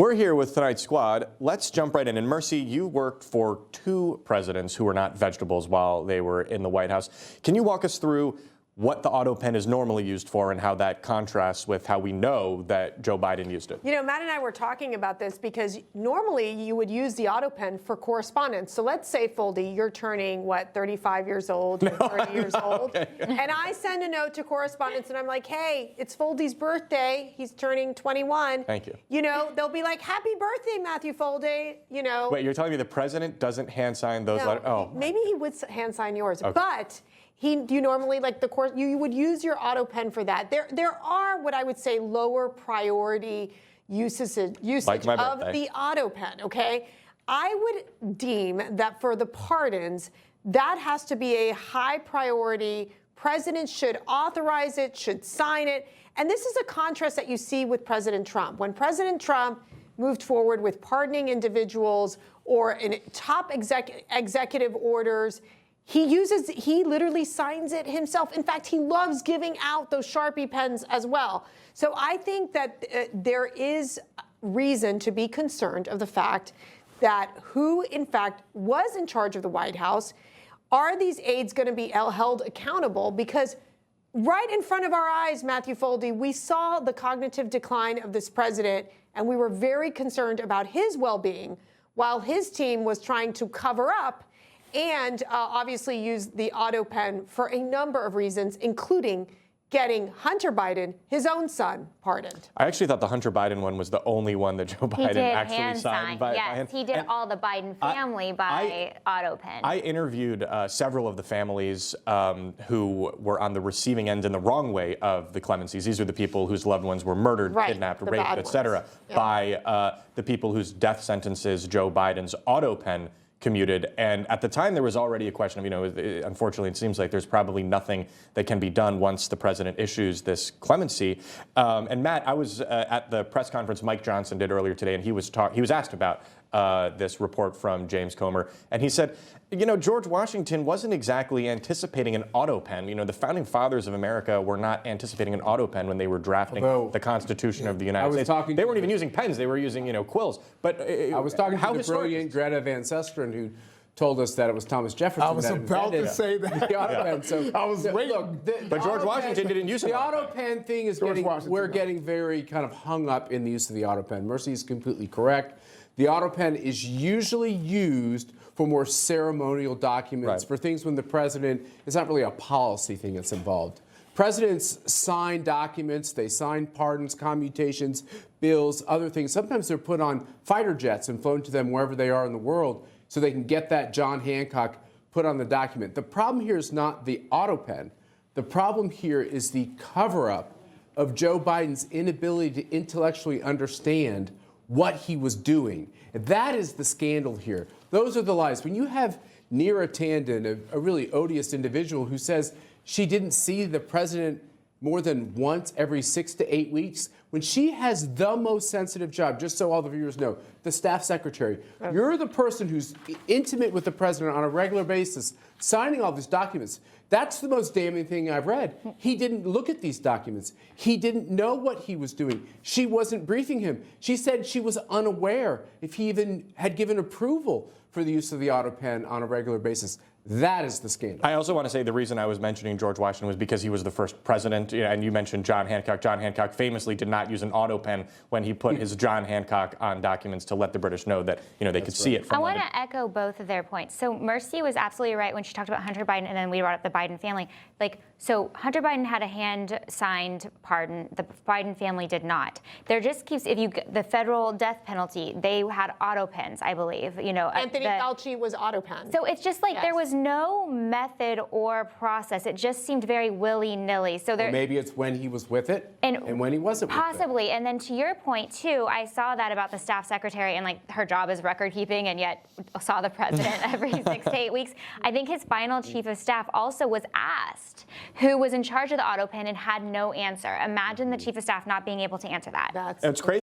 We're here with tonight's squad. Let's jump right in. And Mercy, you worked for two presidents who were not vegetables while they were in the White House. Can you walk us through what the Autopen is normally used for and how that contrasts with how we know that Joe Biden used it? You know, Matt and I were talking about this because normally you would use the Autopen for correspondence. So let's say, Foldy, you're turning, 35 years old, or 30 years old. Okay. And I send a note to correspondence and I'm like, hey, it's Foldy's birthday. He's turning 21. Thank you. You know, they'll be like, happy birthday, Matthew Foldy, you know. Wait, you're telling me the president doesn't hand sign those No, letters? Oh. maybe he would hand sign yours, Okay. but you normally, like the course, you would use your Autopen for that. There are what I would say lower priority usage Like my of birthday. the Autopen, okay? I would deem that for the pardons, that has to be a high priority. President should authorize it, should sign it. And this is a contrast that you see with President Trump. When President Trump moved forward with pardoning individuals or in top executive orders, he literally signs it himself. In fact, he loves giving out those Sharpie pens as well. So I think that there is reason to be concerned of the fact that who, in fact, was in charge of the White House, are these aides going to be held accountable? Because right in front of our eyes, Matthew Foldy, we saw the cognitive decline of this president, and we were very concerned about his well-being while his team was trying to cover up and obviously use the Autopen for a number of reasons, including getting Hunter Biden, his own son, pardoned. I actually thought the Hunter Biden one was the only one that Joe Biden actually signed by hand. Yes, he did all the Biden family by Autopen. I interviewed several of the families who were on the receiving end in the wrong way of the clemencies. These are the people whose loved ones were murdered, kidnapped, raped, etc., by the people whose death sentences Joe Biden's Autopen commuted. And at the time, there was already a question of, unfortunately, it seems like there's probably nothing that can be done once the president issues this clemency. And Matt, I was at the press conference Mike Johnson did earlier today, and he was asked about this report from James Comer, and he said, George Washington wasn't exactly anticipating an Autopen. The founding fathers of America were not anticipating an Autopen when they were drafting the Constitution of the United States. They weren't even using pens; they were using, quills. But I was talking to the brilliant Greta Van Susteren, who told us that it was Thomas Jefferson. I was about to say that. The Autopen. So I was waiting. Look, but George Washington didn't use it. The Autopen thing is we're getting very kind of hung up in the use of the Autopen. Mercy is completely correct. The Autopen is usually used for more ceremonial documents, for things when the president, it's not really a policy thing that's involved. Presidents sign documents, they sign pardons, commutations, bills, other things. Sometimes they're put on fighter jets and flown to them wherever they are in the world so they can get that John Hancock put on the document. The problem here is not the Autopen. The problem here is the cover-up of Joe Biden's inability to intellectually understand what he was doing. That is the scandal here. Those are the lies. When you have Neera Tanden, a really odious individual who says she didn't see the president more than once every 6 to 8 weeks, when she has the most sensitive job, just so all the viewers know, the staff secretary, you're the person who's intimate with the president on a regular basis, signing all these documents. That's the most damning thing I've read. He didn't look at these documents. He didn't know what he was doing. She wasn't briefing him. She said she was unaware if he even had given approval for the use of the Autopen on a regular basis. That is the scandal. I also want to say the reason I was mentioning George Washington was because he was the first president, and you mentioned John Hancock. John Hancock famously did not use an Autopen when he put his John Hancock on documents to let the British know that they could see it from I want to echo both of their points. So Mercy was absolutely right when she talked about Hunter Biden, and then we brought up the Biden family. So Hunter Biden had a hand-signed pardon. The Biden family did not. There just keeps, the federal death penalty, they had Autopens, I believe. Anthony Fauci was Autopen. So it's just like there was no method or process. It just seemed very willy-nilly. So maybe it's when he was with it and when he wasn't possibly. with it. And then to your point, too, I saw that about the staff secretary and her job is record-keeping and yet saw the president every 6 to 8 weeks. I think his final chief of staff also was asked who was in charge of the Autopen and had no answer. Imagine the chief of staff not being able to answer that. It's crazy.